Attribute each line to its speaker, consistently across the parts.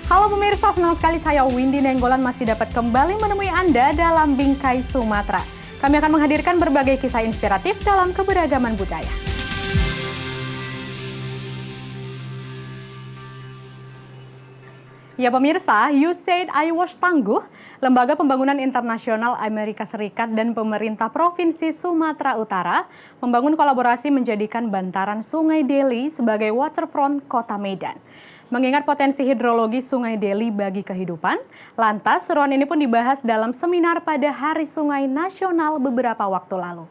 Speaker 1: Halo pemirsa, senang sekali saya Windy Nenggolan masih dapat kembali menemui Anda dalam Bingkai Sumatera. Kami akan menghadirkan berbagai kisah inspiratif dalam keberagaman budaya. Ya pemirsa, USAID I Was Tangguh, Lembaga Pembangunan Internasional Amerika Serikat dan pemerintah Provinsi Sumatera Utara membangun kolaborasi menjadikan bantaran Sungai Deli sebagai waterfront Kota Medan. Mengingat potensi hidrologi Sungai Deli bagi kehidupan, lantas seruan ini pun dibahas dalam seminar pada Hari Sungai Nasional beberapa waktu lalu.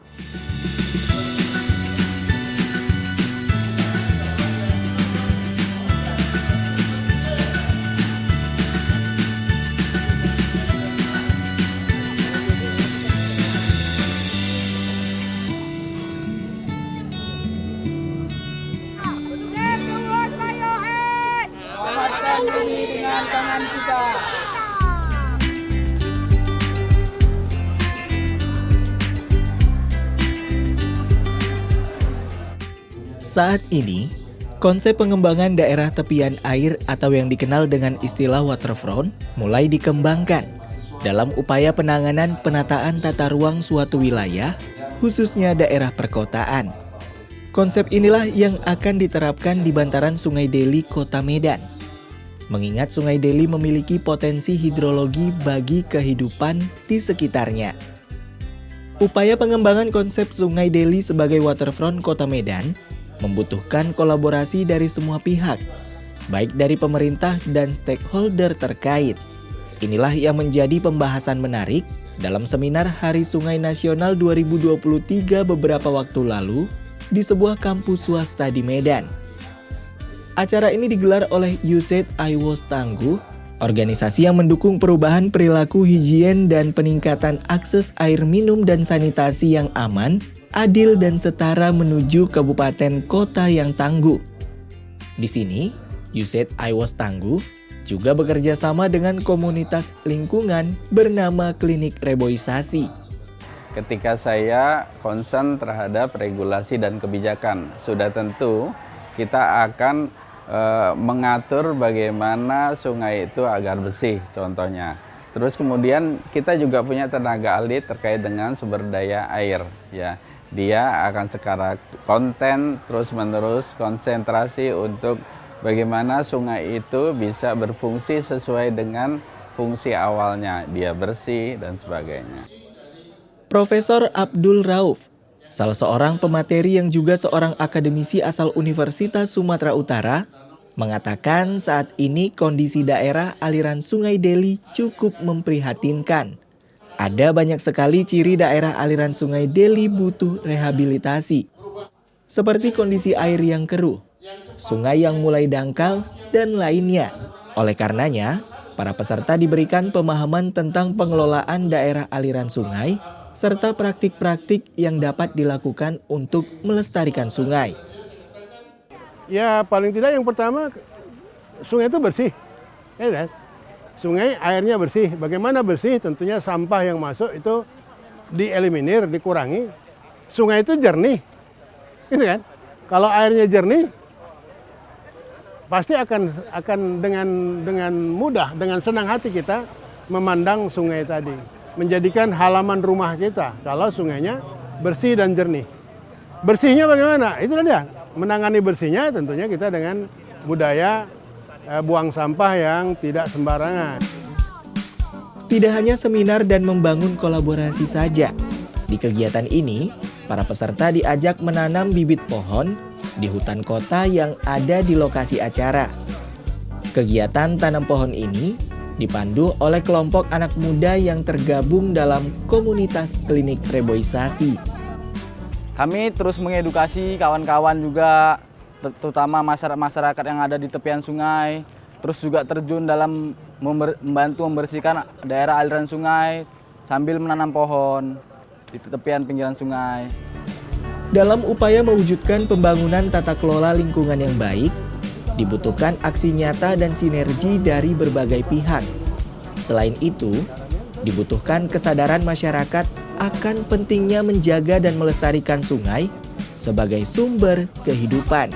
Speaker 2: Dengan tangan kita.
Speaker 3: Saat ini, konsep pengembangan daerah tepian air atau yang dikenal dengan istilah waterfront mulai dikembangkan dalam upaya penanganan penataan tata ruang suatu wilayah, khususnya daerah perkotaan. Konsep inilah yang akan diterapkan di bantaran Sungai Deli, Kota Medan. Mengingat Sungai Deli memiliki potensi hidrologi bagi kehidupan di sekitarnya. Upaya pengembangan konsep Sungai Deli sebagai waterfront Kota Medan membutuhkan kolaborasi dari semua pihak, baik dari pemerintah dan stakeholder terkait. Inilah yang menjadi pembahasan menarik dalam seminar Hari Sungai Nasional 2023 beberapa waktu lalu di sebuah kampus swasta di Medan. Acara ini digelar oleh USAID I Was Tangguh, organisasi yang mendukung perubahan perilaku higien dan peningkatan akses air minum dan sanitasi yang aman, adil dan setara menuju kabupaten kota yang tangguh. Di sini, USAID I Was Tangguh juga bekerja sama dengan komunitas lingkungan bernama Klinik Reboisasi.
Speaker 2: Ketika saya concern terhadap regulasi dan kebijakan, sudah tentu kita akan mengatur bagaimana sungai itu agar bersih contohnya. Terus kemudian kita juga punya tenaga ahli terkait dengan sumber daya air ya. Dia akan sekarang konten terus-menerus konsentrasi untuk bagaimana sungai itu bisa berfungsi sesuai dengan fungsi awalnya, dia bersih dan sebagainya.
Speaker 3: Profesor Abdul Rauf, salah seorang pemateri yang juga seorang akademisi asal Universitas Sumatera Utara, mengatakan saat ini kondisi daerah aliran Sungai Deli cukup memprihatinkan. Ada banyak sekali ciri daerah aliran Sungai Deli butuh rehabilitasi, seperti kondisi air yang keruh, sungai yang mulai dangkal, dan lainnya. Oleh karenanya, para peserta diberikan pemahaman tentang pengelolaan daerah aliran sungai, serta praktik-praktik yang dapat dilakukan untuk melestarikan sungai.
Speaker 4: Ya paling tidak yang pertama, sungai itu bersih. Ya kan? Sungai airnya bersih. Bagaimana bersih? Tentunya sampah yang masuk itu dieliminir, dikurangi. Sungai itu jernih. Gitu kan? Kalau airnya jernih, pasti akan dengan mudah, dengan senang hati kita memandang sungai tadi. Menjadikan halaman rumah kita kalau sungainya bersih dan jernih. Bersihnya bagaimana? Itu dia. Menangani bersihnya tentunya kita dengan budaya buang sampah yang tidak sembarangan.
Speaker 3: Tidak hanya seminar dan membangun kolaborasi saja. Di kegiatan ini, para peserta diajak menanam bibit pohon di hutan kota yang ada di lokasi acara. Kegiatan tanam pohon ini dipandu oleh kelompok anak muda yang tergabung dalam komunitas Klinik Reboisasi.
Speaker 5: Kami terus mengedukasi kawan-kawan juga, terutama masyarakat yang ada di tepian sungai, terus juga terjun dalam membantu membersihkan daerah aliran sungai sambil menanam pohon di tepian pinggiran sungai.
Speaker 3: Dalam upaya mewujudkan pembangunan tata kelola lingkungan yang baik, dibutuhkan aksi nyata dan sinergi dari berbagai pihak. Selain itu, dibutuhkan kesadaran masyarakat akan pentingnya menjaga dan melestarikan sungai sebagai sumber kehidupan.